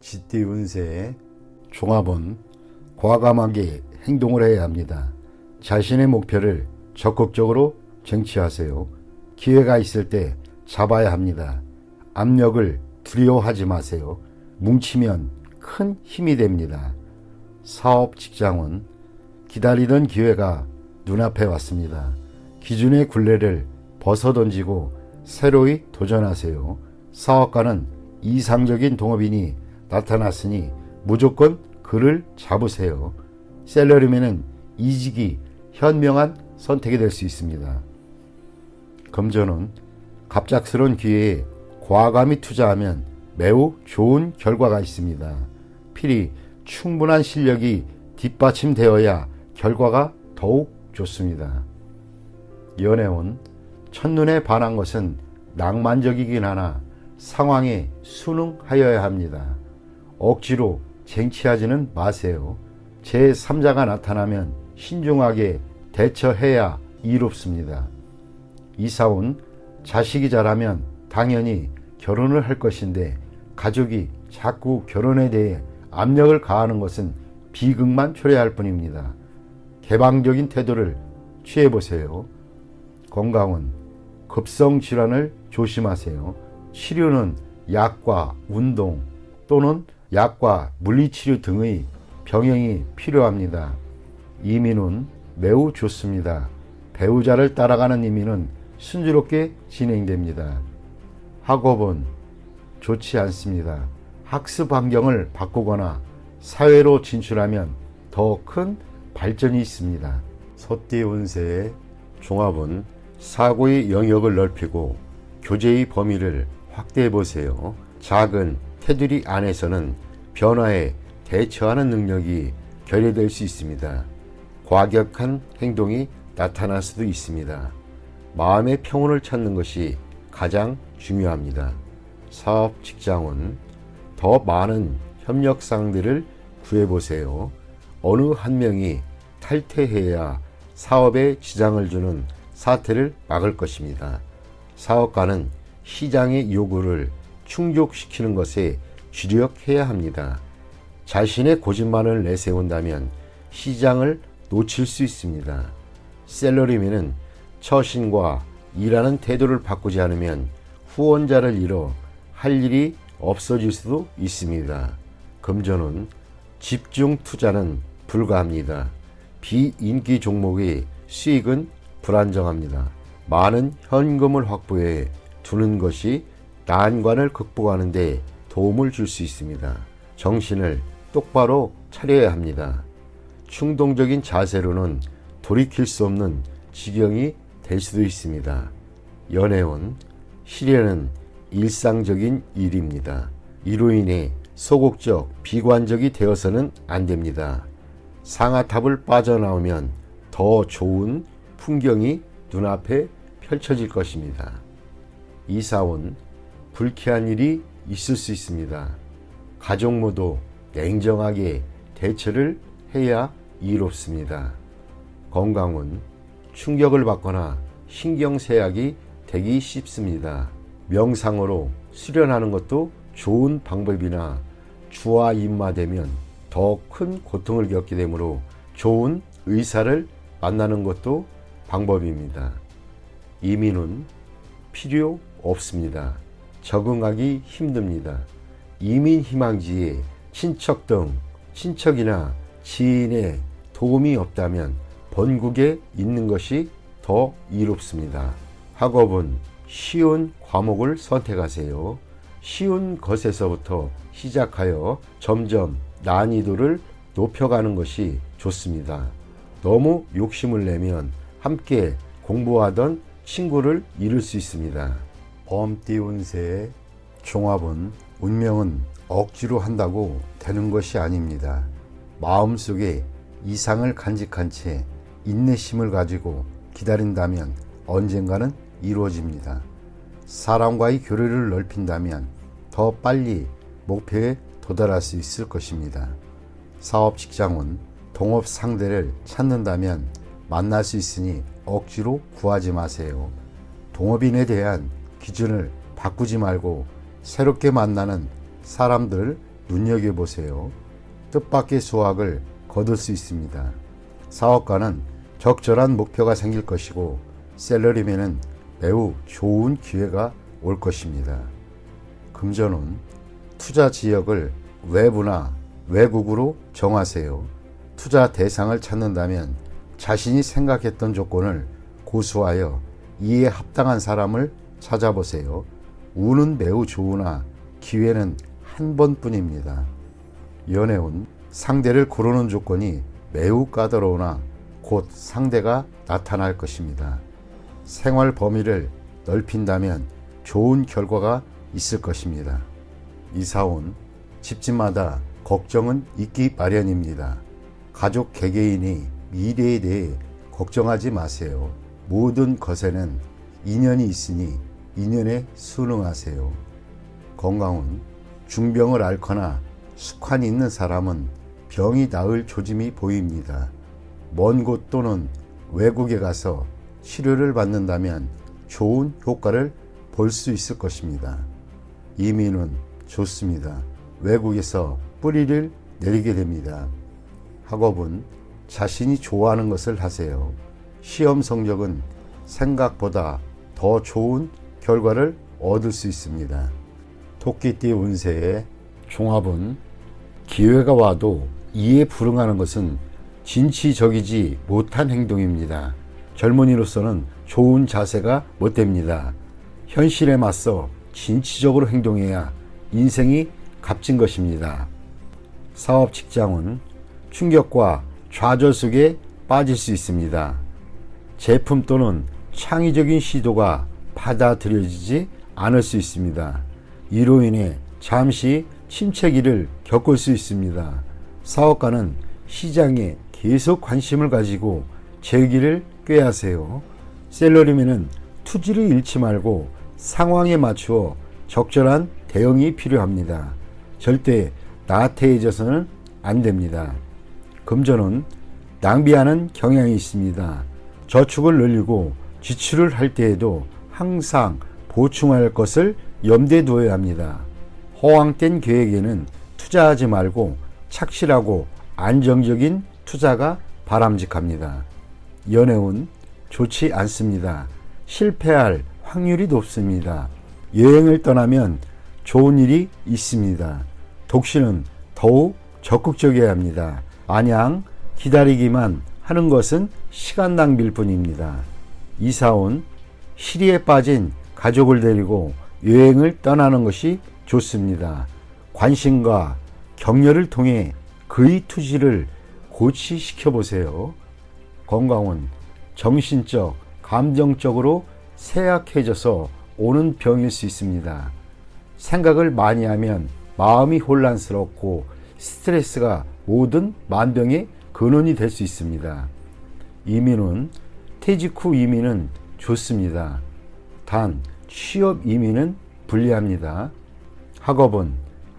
쥐띠 운세의 종합은 과감하게 행동을 해야 합니다. 자신의 목표를 적극적으로 쟁취하세요. 기회가 있을 때 잡아야 합니다. 압력을 두려워하지 마세요. 뭉치면 큰 힘이 됩니다. 사업 직장은 기다리던 기회가 눈앞에 왔습니다. 기존의 굴레를 벗어던지고 새로이 도전하세요. 사업가는 이상적인 동업인이 나타났으니 무조건 그를 잡으세요. 셀러리맨은 이직이 현명한 선택이 될 수 있습니다. 금전은 갑작스러운 기회에 과감히 투자하면 매우 좋은 결과가 있습니다. 필히 충분한 실력이 뒷받침되어야 결과가 더욱 좋습니다. 연애운 첫눈에 반한 것은 낭만적이긴 하나 상황에 순응하여야 합니다. 억지로 쟁취하지는 마세요. 제3자가 나타나면 신중하게 대처해야 이롭습니다. 이사온 자식이 자라면 당연히 결혼을 할 것인데 가족이 자꾸 결혼에 대해 압력을 가하는 것은 비극만 초래할 뿐입니다. 개방적인 태도를 취해보세요. 건강은 급성 질환을 조심하세요. 치료는 약과 운동 또는 약과 물리치료 등의 병행이 필요합니다. 이민은 매우 좋습니다. 배우자를 따라가는 이민은 순조롭게 진행됩니다. 학업은 좋지 않습니다. 학습 환경을 바꾸거나 사회로 진출하면 더 큰 발전이 있습니다. 소띠 운세의 종합은 사고의 영역을 넓히고 교제의 범위를 확대해 보세요. 작은 테두리 안에서는 변화에 대처하는 능력이 결여될 수 있습니다. 과격한 행동이 나타날 수도 있습니다. 마음의 평온을 찾는 것이 가장 중요합니다. 사업 직장은 더 많은 협력상들을 구해보세요. 어느 한 명이 탈퇴해야 사업에 지장을 주는 사태를 막을 것입니다. 사업가는 시장의 요구를 충족시키는 것에 주력해야 합니다. 자신의 고집만을 내세운다면 시장을 놓칠 수 있습니다. 셀러리맨은 처신과 일하는 태도를 바꾸지 않으면 후원자를 잃어 할 일이 없어질 수도 있습니다. 금전은 집중 투자는 불가합니다. 비인기 종목의 수익은 불안정합니다. 많은 현금을 확보해 두는 것이 난관을 극복하는 데 도움을 줄 수 있습니다. 정신을 똑바로 차려야 합니다. 충동적인 자세로는 돌이킬 수 없는 지경이 될 수도 있습니다. 연애운 시련은 일상적인 일입니다. 이로 인해 소극적, 비관적이 되어서는 안 됩니다. 상아탑을 빠져나오면 더 좋은 풍경이 눈앞에 펼쳐질 것입니다. 이사온 불쾌한 일이 있을 수 있습니다. 가족 모두 냉정하게 대처를 해야 이롭습니다. 건강은 충격을 받거나 신경쇠약이 되기 쉽습니다. 명상으로 수련하는 것도 좋은 방법이나 주와 입마되면 더 큰 고통을 겪게 되므로 좋은 의사를 만나는 것도 방법입니다. 이민은 필요 없습니다. 적응하기 힘듭니다. 이민 희망지에 친척 등 친척이나 지인의 도움이 없다면 본국에 있는 것이 더 이롭습니다. 학업은 쉬운 과목을 선택하세요. 쉬운 것에서부터 시작하여 점점 난이도를 높여가는 것이 좋습니다. 너무 욕심을 내면 함께 공부하던 친구를 잃을 수 있습니다. 범띠 운세의 종합은 운명은 억지로 한다고 되는 것이 아닙니다. 마음속에 이상을 간직한 채 인내심을 가지고 기다린다면 언젠가는 이루어집니다. 사람과의 교류를 넓힌다면 더 빨리 목표에 도달할 수 있을 것입니다. 사업 직장은 동업 상대를 찾는다면 만날 수 있으니 억지로 구하지 마세요. 동업인에 대한 기준을 바꾸지 말고 새롭게 만나는 사람들을 눈여겨보세요. 뜻밖의 수확을 거둘 수 있습니다. 사업가는 적절한 목표가 생길 것이고 샐러리맨은 매우 좋은 기회가 올 것입니다. 금전운, 투자 지역을 외부나 외국으로 정하세요. 투자 대상을 찾는다면 자신이 생각했던 조건을 고수하여 이에 합당한 사람을 찾아보세요. 운은 매우 좋으나 기회는 한 번뿐입니다. 연애운, 상대를 고르는 조건이 매우 까다로우나 곧 상대가 나타날 것입니다. 생활 범위를 넓힌다면 좋은 결과가 있을 것입니다. 이사운, 집집마다 걱정은 있기 마련입니다. 가족 개개인이 미래에 대해 걱정하지 마세요. 모든 것에는 인연이 있으니 인연에 순응하세요. 건강운, 중병을 앓거나 숙환이 있는 사람은 병이 나을 조짐이 보입니다. 먼 곳 또는 외국에 가서 치료를 받는다면 좋은 효과를 볼 수 있을 것입니다. 이민은 좋습니다. 외국에서 뿌리를 내리게 됩니다. 학업은 자신이 좋아하는 것을 하세요. 시험 성적은 생각보다 더 좋은 결과를 얻을 수 있습니다. 토끼띠 운세의 종합은 기회가 와도 이에 불응하는 것은 진취적이지 못한 행동입니다. 젊은이로서는 좋은 자세가 못됩니다. 현실에 맞서 진취적으로 행동해야 인생이 값진 것입니다. 사업 직장은 충격과 좌절 속에 빠질 수 있습니다. 제품 또는 창의적인 시도가 받아들여지지 않을 수 있습니다. 이로 인해 잠시 침체기를 겪을 수 있습니다. 사업가는 시장에 계속 관심을 가지고 재기를 꾀하세요. 샐러리맨은 투지를 잃지 말고 상황에 맞추어 적절한 대응이 필요합니다. 절대 나태해져서는 안 됩니다. 금전은 낭비하는 경향이 있습니다. 저축을 늘리고 지출을 할 때에도 항상 보충할 것을 염두에 두어야 합니다. 허황된 계획에는 투자하지 말고 착실하고 안정적인 투자가 바람직합니다. 연애운 좋지 않습니다. 실패할 확률이 높습니다. 여행을 떠나면 좋은 일이 있습니다. 독신은 더욱 적극적이어야 합니다. 마냥 기다리기만 하는 것은 시간 낭비일 뿐입니다. 이사온, 시리에 빠진 가족을 데리고 여행을 떠나는 것이 좋습니다. 관심과 격려를 통해 그의 투지를 고취시켜 보세요. 건강은 정신적, 감정적으로 쇠약해져서 오는 병일 수 있습니다. 생각을 많이 하면 마음이 혼란스럽고 스트레스가 모든 만병의 근원이 될 수 있습니다. 이민은 퇴직 후 이민은 좋습니다. 단 취업 이민은 불리합니다. 학업은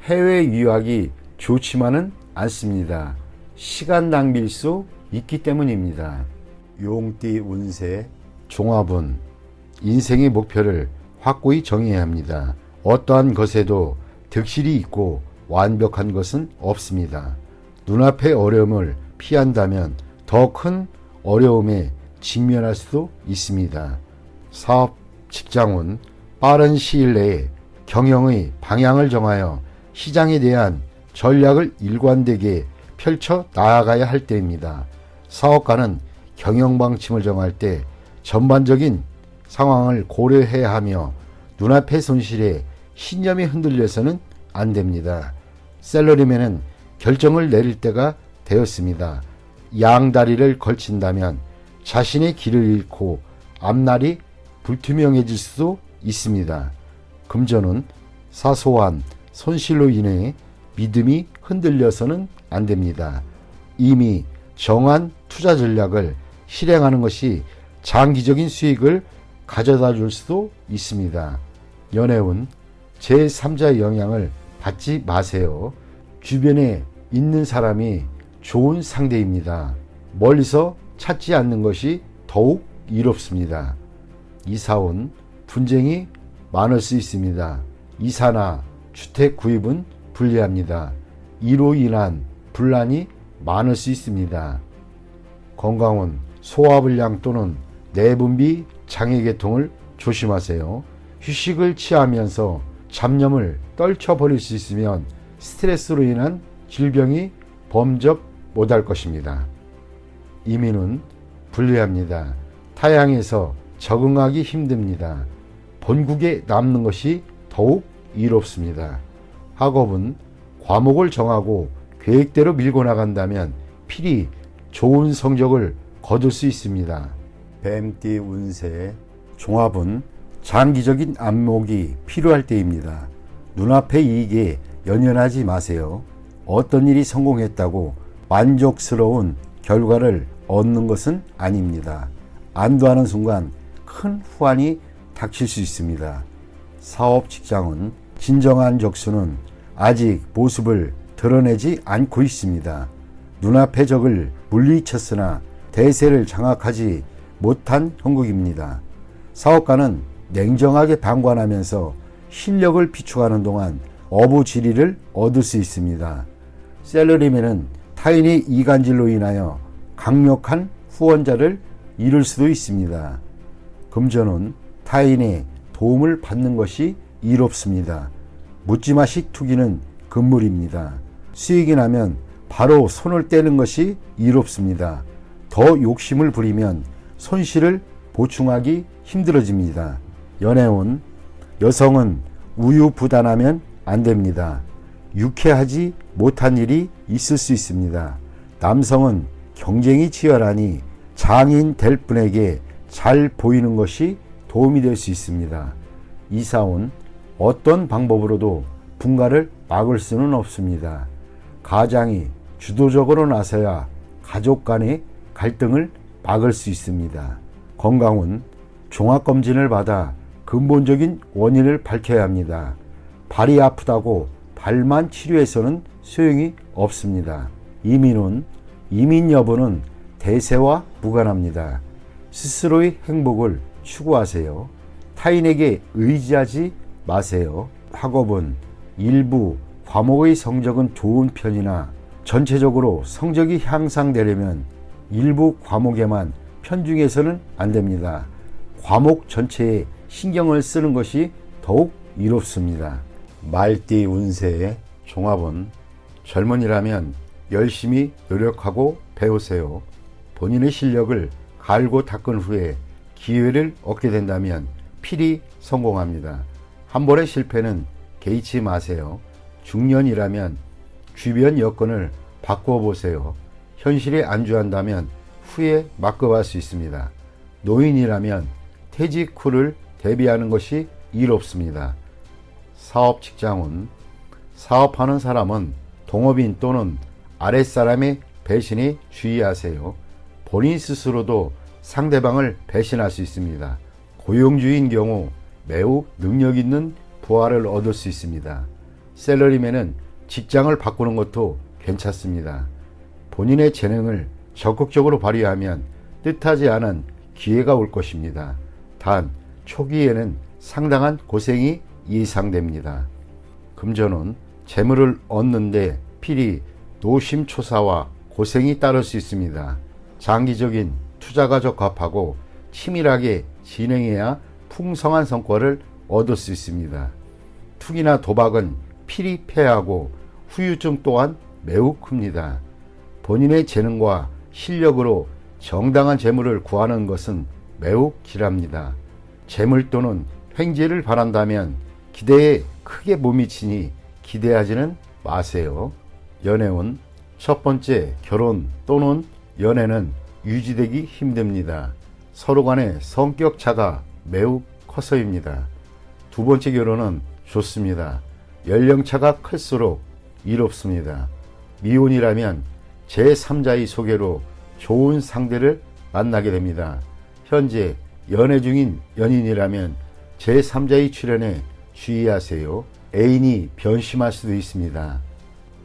해외 유학이 좋지만은 않습니다. 시간 낭비일 수 있기 때문입니다. 용띠 운세 종합은 인생의 목표를 확고히 정해야 합니다. 어떠한 것에도 득실이 있고 완벽한 것은 없습니다. 눈앞의 어려움을 피한다면 더 큰 어려움에 직면할 수도 있습니다. 사업 직장은 빠른 시일 내에 경영의 방향을 정하여 시장에 대한 전략을 일관되게 펼쳐 나아가야 할 때입니다. 사업가는 경영 방침을 정할 때 전반적인 상황을 고려해야 하며 눈앞의 손실에 신념이 흔들려서는 안 됩니다. 샐러리맨은 결정을 내릴 때가 되었습니다. 양다리를 걸친다면 자신의 길을 잃고 앞날이 불투명해질 수도 있습니다. 금전은 사소한 손실로 인해 믿음이 흔들려서는 안 됩니다. 이미 정한 투자 전략을 실행하는 것이 장기적인 수익을 가져다 줄 수도 있습니다. 연애운 제3자의 영향을 받지 마세요. 주변에 있는 사람이 좋은 상대입니다. 멀리서 찾지 않는 것이 더욱 이롭습니다. 이사온 분쟁이 많을 수 있습니다. 이사나 주택 구입은 불리합니다. 이로 인한 분란이 많을 수 있습니다. 건강운 소화불량 또는 내분비 장애계통을 조심하세요. 휴식을 취하면서 잡념을 떨쳐버릴 수 있으면 스트레스로 인한 질병이 범접 못할 것입니다. 이민은 불리합니다. 타향에서 적응하기 힘듭니다. 본국에 남는 것이 더욱 이롭습니다. 학업은 과목을 정하고 계획대로 밀고 나간다면 필히 좋은 성적을 거둘 수 있습니다. 뱀띠 운세 종합은 장기적인 안목이 필요할 때입니다. 눈앞의 이익에 연연하지 마세요. 어떤 일이 성공했다고 만족스러운 결과를 얻는 것은 아닙니다. 안도하는 순간 큰 후환이 닥칠 수 있습니다. 사업 직장은 진정한 적수는 아직 모습을 드러내지 않고 있습니다. 눈앞의 적을 물리쳤으나 대세를 장악하지 못한 형국입니다. 사업가는 냉정하게 방관하면서 실력을 비축하는 동안 어부지리를 얻을 수 있습니다. 셀러리맨은 타인의 이간질로 인하여 강력한 후원자를 잃을 수도 있습니다. 금전은 타인의 도움을 받는 것이 이롭습니다. 묻지마식 투기는 금물입니다. 수익이 나면 바로 손을 떼는 것이 이롭습니다. 더 욕심을 부리면 손실을 보충하기 힘들어집니다. 연애운 여성은 우유부단하면 안 됩니다. 유쾌하지 못한 일이 있을 수 있습니다. 남성은 경쟁이 치열하니 장인 될 분에게 잘 보이는 것이 도움이 될 수 있습니다. 이사온 어떤 방법으로도 분가를 막을 수는 없습니다. 가장이 주도적으로 나서야 가족 간의 갈등을 막을 수 있습니다. 건강은 종합검진을 받아 근본적인 원인을 밝혀야 합니다. 발이 아프다고 발만 치료해서는 소용이 없습니다. 이민 여부는 대세와 무관합니다. 스스로의 행복을 추구하세요. 타인에게 의지하지 마세요. 학업은 일부 과목의 성적은 좋은 편이나 전체적으로 성적이 향상되려면 일부 과목에만 편중해서는 안 됩니다. 과목 전체에 신경을 쓰는 것이 더욱 이롭습니다. 말띠 운세의 종합은 젊은이라면 열심히 노력하고 배우세요. 본인의 실력을 갈고 닦은 후에 기회를 얻게 된다면 필히 성공합니다. 한 번의 실패는 개의치 마세요. 중년이라면 주변 여건을 바꾸어 보세요. 현실에 안주한다면 후에 막급할 수 있습니다. 노인이라면 퇴직 후를 대비하는 것이 이롭습니다. 사업 직장운 사업하는 사람은 동업인 또는 아랫사람의 배신에 주의하세요. 본인 스스로도 상대방을 배신할 수 있습니다. 고용주의인 경우 매우 능력 있는 부하를 얻을 수 있습니다. 셀러리맨은 직장을 바꾸는 것도 괜찮습니다. 본인의 재능을 적극적으로 발휘하면 뜻하지 않은 기회가 올 것입니다. 단 초기에는 상당한 고생이 예상됩니다. 금전은 재물을 얻는데 필히 노심초사와 고생이 따를 수 있습니다. 장기적인 투자가 적합하고 치밀하게 진행해야 풍성한 성과를 얻을 수 있습니다. 투기나 도박은 필히 패하고 후유증 또한 매우 큽니다. 본인의 재능과 실력으로 정당한 재물을 구하는 것은 매우 길합니다. 재물 또는 횡재를 바란다면 기대에 크게 못 미치니 기대하지는 마세요. 연애운 첫 번째 결혼 또는 연애는 유지되기 힘듭니다. 서로 간의 성격 차가 매우 커서입니다. 두 번째 결혼은 좋습니다. 연령차가 클수록 이롭습니다. 미혼이라면 제3자의 소개로 좋은 상대를 만나게 됩니다. 현재 연애 중인 연인이라면 제3자의 출연에 주의하세요. 애인이 변심할 수도 있습니다.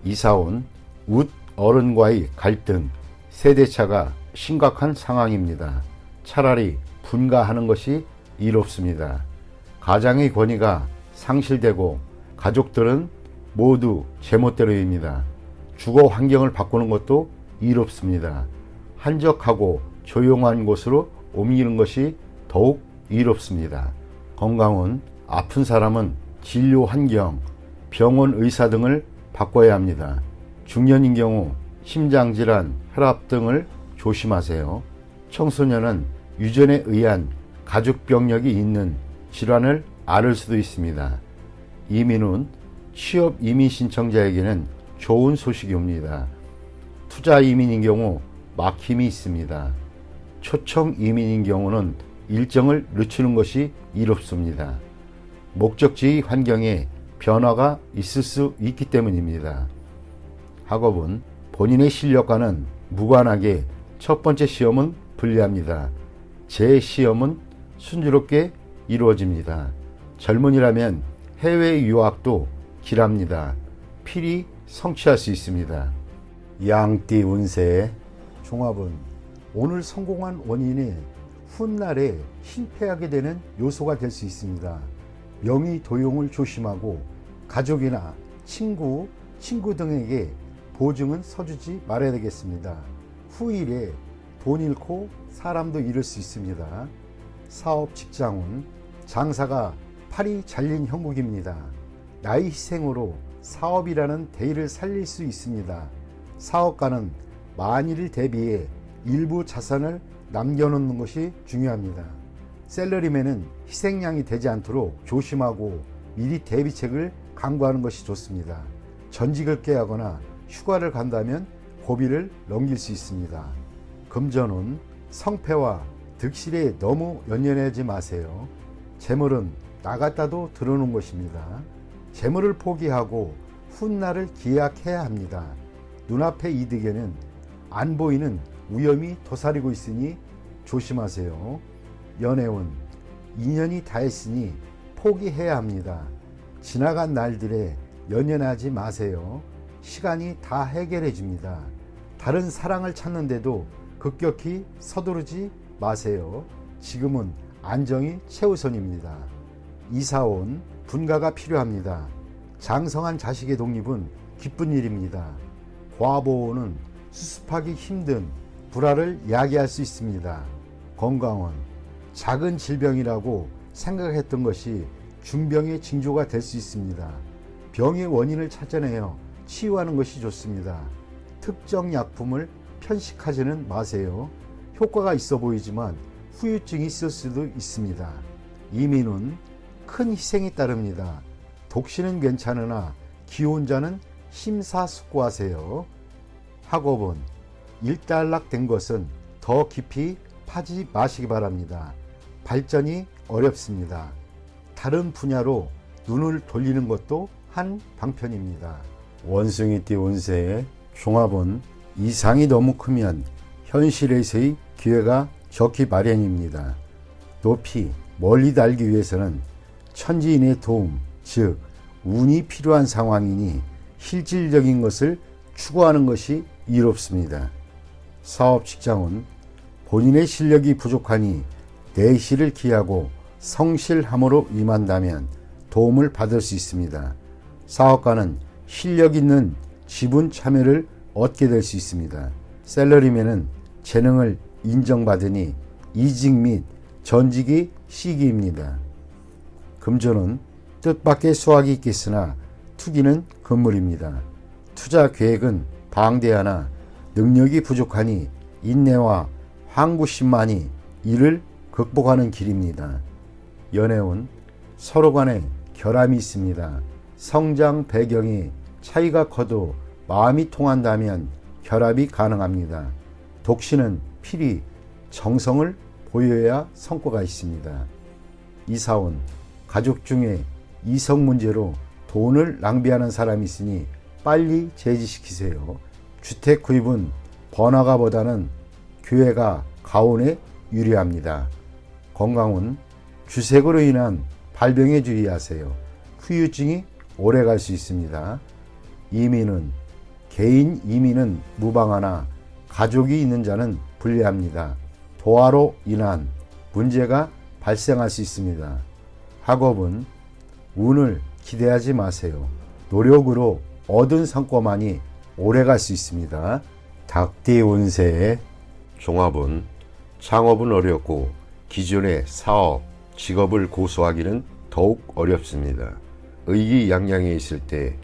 이사온 웃 어른과의 갈등, 세대차가 심각한 상황입니다. 차라리 분가하는 것이 이롭습니다. 가장의 권위가 상실되고 가족들은 모두 제멋대로입니다. 주거 환경을 바꾸는 것도 일 없습니다. 한적하고 조용한 곳으로 옮기는 것이 더욱 일 없습니다. 건강은 아픈 사람은 진료 환경, 병원 의사 등을 바꿔야 합니다. 중년인 경우 심장질환, 혈압 등을 조심하세요. 청소년은 유전에 의한 가족병력이 있는 질환을 앓을 수도 있습니다. 이민은 취업 이민 신청자에게는 좋은 소식이 옵니다. 투자 이민인 경우 막힘이 있습니다. 초청 이민인 경우는 일정을 늦추는 것이 이롭습니다. 목적지 환경에 변화가 있을 수 있기 때문입니다. 학업은 본인의 실력과는 무관하게 첫 번째 시험은 불리합니다. 제 시험은 순조롭게 이루어집니다. 젊은이라면 해외 유학도 길합니다. 필히 성취할 수 있습니다. 양띠 운세 종합은 오늘 성공한 원인이 훗날에 실패하게 되는 요소가 될 수 있습니다. 명의 도용을 조심하고 가족이나 친구 등에게 보증은 서주지 말아야 되겠습니다. 후일에 돈 잃고 사람도 잃을 수 있습니다. 사업 직장운 장사가 팔이 잘린 형국입니다. 나의 희생으로 사업이라는 대의를 살릴 수 있습니다. 사업가는 만일을 대비해 일부 자산을 남겨놓는 것이 중요합니다. 셀러리맨은 희생양이 되지 않도록 조심하고 미리 대비책을 강구하는 것이 좋습니다. 전직을 깨하거나 휴가를 간다면 고비를 넘길 수 있습니다. 금전은 성패와 득실에 너무 연연하지 마세요. 재물은 나갔다도 들어오는 것입니다. 재물을 포기하고 훗날을 기약해야 합니다. 눈앞의 이득에는 안 보이는 위험이 도사리고 있으니 조심하세요. 연애운 인연이 다했으니 포기해야 합니다. 지나간 날들에 연연하지 마세요. 시간이 다 해결해 줍니다. 다른 사랑을 찾는데도 급격히 서두르지 마세요. 지금은 안정이 최우선입니다. 이사온 분가가 필요합니다. 장성한 자식의 독립은 기쁜 일입니다. 과보호는 수습하기 힘든 불화를 야기할 수 있습니다. 건강은 작은 질병이라고 생각했던 것이 중병의 징조가 될 수 있습니다. 병의 원인을 찾아내어 치유하는 것이 좋습니다. 특정 약품을 편식하지는 마세요. 효과가 있어 보이지만 후유증이 있을 수도 있습니다. 이민은 큰 희생이 따릅니다. 독신은 괜찮으나 기혼자는 심사숙고하세요. 학업은 일단락된 것은 더 깊이 파지 마시기 바랍니다. 발전이 어렵습니다. 다른 분야로 눈을 돌리는 것도 한 방편입니다. 원숭이띠 운세의 종합은 이상이 너무 크면 현실에서의 기회가 적기 마련입니다. 높이 멀리 달기 위해서는 천지인의 도움, 즉 운이 필요한 상황이니 실질적인 것을 추구하는 것이 이롭습니다. 사업 직장은 본인의 실력이 부족하니 내실을 기하고 성실함으로 임한다면 도움을 받을 수 있습니다. 사업가는 실력 있는 지분 참여를 얻게 될 수 있습니다. 셀러리맨은 재능을 인정받으니 이직 및 전직이 시기입니다. 금전은 뜻밖의 수확이 있겠으나 투기는 금물입니다. 투자 계획은 방대하나 능력이 부족하니 인내와 항구심만이 이를 극복하는 길입니다. 연애운 서로 간에 결함이 있습니다. 성장 배경이 차이가 커도 마음이 통한다면 결합이 가능합니다. 독신은 필히 정성을 보여야 성과가 있습니다. 이사온 가족 중에 이성 문제로 돈을 낭비하는 사람이 있으니 빨리 제지시키세요. 주택 구입은 번화가보다는 교외가 가온에 유리합니다. 건강은 주색으로 인한 발병에 주의하세요. 후유증이 오래 갈 수 있습니다. 이민은 개인 이민은 무방하나 가족이 있는 자는 불리합니다. 도화로 인한 문제가 발생할 수 있습니다. 학업은 운을 기대하지 마세요. 노력으로 얻은 성과만이 오래갈 수 있습니다. 닭띠 운세. 종합은 창업은 어렵고 기존의 사업, 직업을 고수하기는 더욱 어렵습니다. 의기양양해 있을 때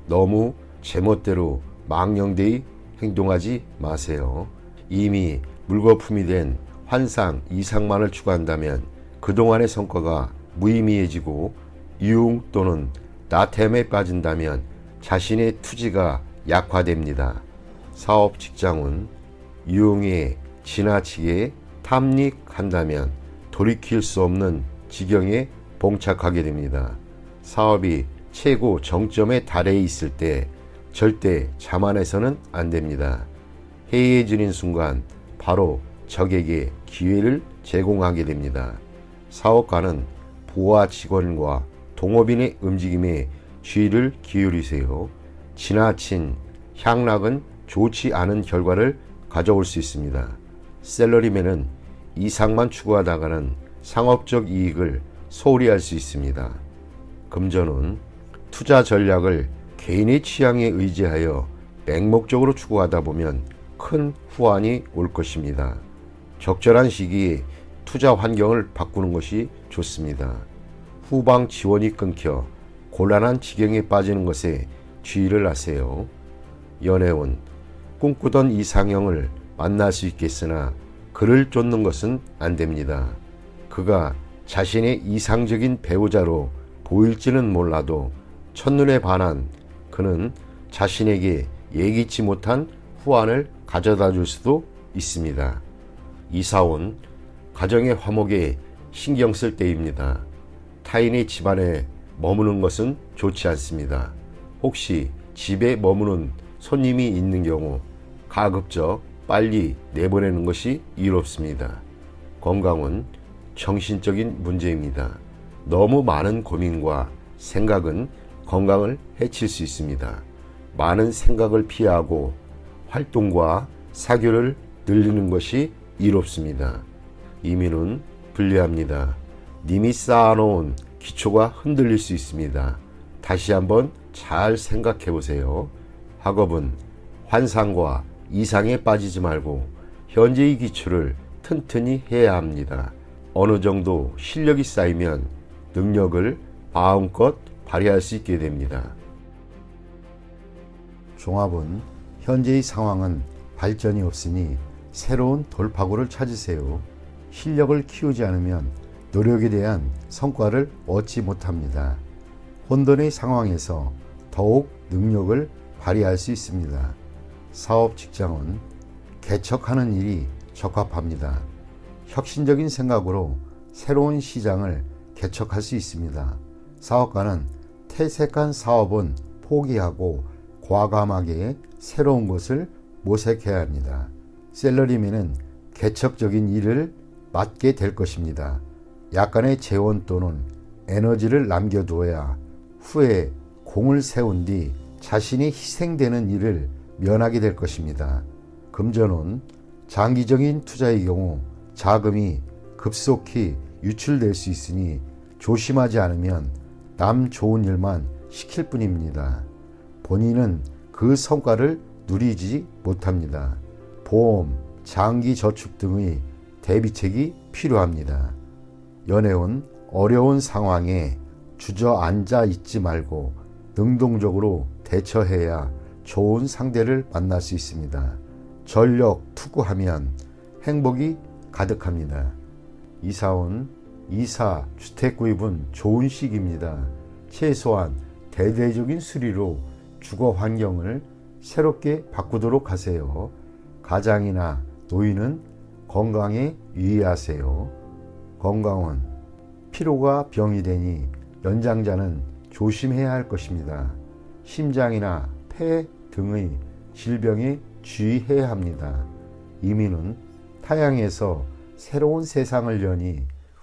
너무 제멋대로 망령되이 행동하지 마세요. 이미 물거품이 된 환상 이상만을 추구한다면 그동안의 성과가 무의미해지고 유흥 또는 나태함에 빠진다면 자신의 투지가 약화됩니다. 사업 직장은 유흥에 지나치게 탐닉한다면 돌이킬 수 없는 지경에 봉착하게 됩니다. 사업이 최고 정점에 달해 있을 때 절대 자만해서는 안 됩니다. 해이해지는 순간 바로 적에게 기회를 제공하게 됩니다. 사업가는 부하 직원과 동업인의 움직임에 주의를 기울이세요. 지나친 향락은 좋지 않은 결과를 가져올 수 있습니다. 셀러리맨은 이상만 추구하다가는 상업적 이익을 소홀히 할 수 있습니다. 금전은 투자 전략을 개인의 취향에 의지하여 맹목적으로 추구하다 보면 큰 후환이 올 것입니다. 적절한 시기에 투자 환경을 바꾸는 것이 좋습니다. 후방 지원이 끊겨 곤란한 지경에 빠지는 것에 주의를 하세요. 연애운 꿈꾸던 이상형을 만날 수 있겠으나 그를 쫓는 것은 안 됩니다. 그가 자신의 이상적인 배우자로 보일지는 몰라도 첫눈에 반한 그는 자신에게 예기치 못한 후환을 가져다 줄 수도 있습니다. 이사온 가정의 화목에 신경 쓸 때입니다. 타인의 집안에 머무는 것은 좋지 않습니다. 혹시 집에 머무는 손님이 있는 경우 가급적 빨리 내보내는 것이 이롭습니다. 건강은 정신적인 문제입니다. 너무 많은 고민과 생각은 건강을 해칠 수 있습니다. 많은 생각을 피하고 활동과 사교를 늘리는 것이 이롭습니다. 이민은 불리합니다. 님이 쌓아놓은 기초가 흔들릴 수 있습니다. 다시 한번 잘 생각해 보세요. 학업은 환상과 이상에 빠지지 말고 현재의 기초를 튼튼히 해야 합니다. 어느 정도 실력이 쌓이면 능력을 마음껏 발휘할 수 있게 됩니다. 종합은 현재의 상황은 발전이 없으니 새로운 돌파구를 찾으세요. 실력을 키우지 않으면 노력에 대한 성과를 얻지 못합니다. 혼돈의 상황에서 더욱 능력을 발휘할 수 있습니다. 사업 직장은 개척하는 일이 적합합니다. 혁신적인 생각으로 새로운 시장을 개척할 수 있습니다. 사업가는 퇴색한 사업은 포기하고 과감하게 새로운 것을 모색해야 합니다. 셀러리맨은 개척적인 일을 맡게 될 것입니다. 약간의 재원 또는 에너지를 남겨두어야 후에 공을 세운 뒤 자신이 희생되는 일을 면하게 될 것입니다. 금전은 장기적인 투자의 경우 자금이 급속히 유출될 수 있으니 조심하지 않으면 남 좋은 일만 시킬 뿐입니다. 본인은 그 성과를 누리지 못합니다. 보험, 장기 저축 등의 대비책이 필요합니다. 연애운 어려운 상황에 주저앉아 있지 말고 능동적으로 대처해야 좋은 상대를 만날 수 있습니다. 전력 투구하면 행복이 가득합니다. 이사온 이사 주택 구입은 좋은 시기입니다. 최소한 대대적인 수리로 주거 환경을 새롭게 바꾸도록 하세요. 가장이나 노인은 건강에 유의하세요. 건강은 피로가 병이 되니 연장자는 조심해야 할 것입니다. 심장이나 폐 등의 질병에 주의해야 합니다. 이민은 타향에서 새로운 세상을 여니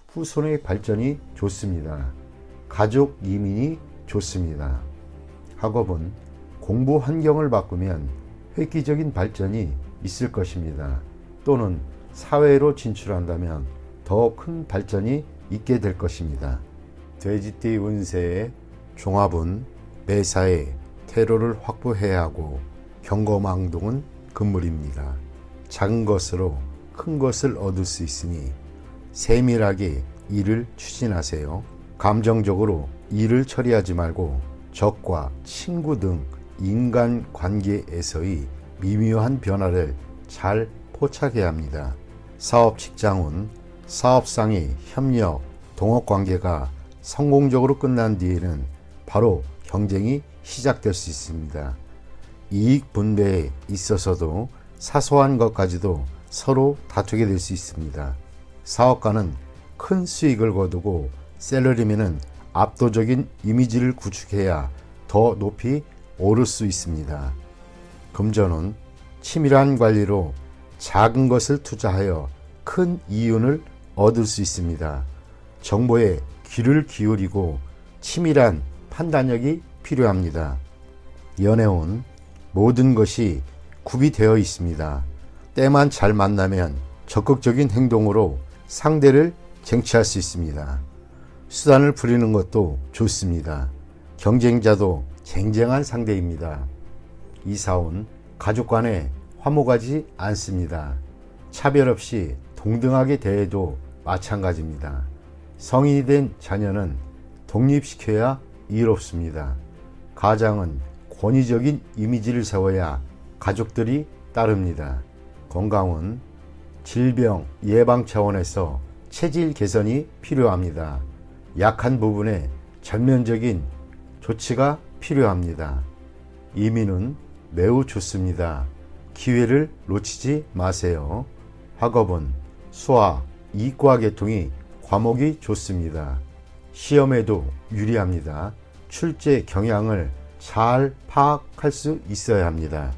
후손의 발전이 좋습니다. 가족 이민이 좋습니다. 학업은 공부 환경을 바꾸면 획기적인 발전이 있을 것입니다. 또는 사회로 진출한다면 더 큰 발전이 있게 될 것입니다. 돼지띠 운세의 종합은 매사에 퇴로를 확보해야 하고 경거망동은 금물입니다. 작은 것으로 큰 것을 얻을 수 있으니 세밀하게 일을 추진하세요. 감정적으로 일을 처리하지 말고 적과 친구 등 인간 관계에서의 미묘한 변화를 잘 포착해야 합니다. 사업 직장운, 사업상의 협력, 동업 관계가 성공적으로 끝난 뒤에는 바로 경쟁이 시작될 수 있습니다. 이익 분배에 있어서도 사소한 것까지도 서로 다투게 될 수 있습니다. 사업가는 큰 수익을 거두고 셀러리맨은 압도적인 이미지를 구축해야 더 높이 오를 수 있습니다. 금전운, 치밀한 관리로 작은 것을 투자하여 큰 이윤을 얻을 수 있습니다. 정보에 귀를 기울이고 치밀한 판단력이 필요합니다. 연애운, 모든 것이 구비되어 있습니다. 때만 잘 만나면 적극적인 행동으로 상대를 쟁취할 수 있습니다. 수단을 부리는 것도 좋습니다. 경쟁자도 쟁쟁한 상대입니다. 이사운, 가족 간에 화목하지 않습니다. 차별 없이 동등하게 대해도 마찬가지입니다. 성인이 된 자녀는 독립시켜야 이롭습니다. 가장은 권위적인 이미지를 세워야 가족들이 따릅니다. 건강은 질병 예방 차원에서 체질 개선이 필요합니다. 약한 부분에 전면적인 조치가 필요합니다. 이민은 매우 좋습니다. 기회를 놓치지 마세요. 학업은 수학, 이과 계통이 과목이 좋습니다. 시험에도 유리합니다. 출제 경향을 잘 파악할 수 있어야 합니다.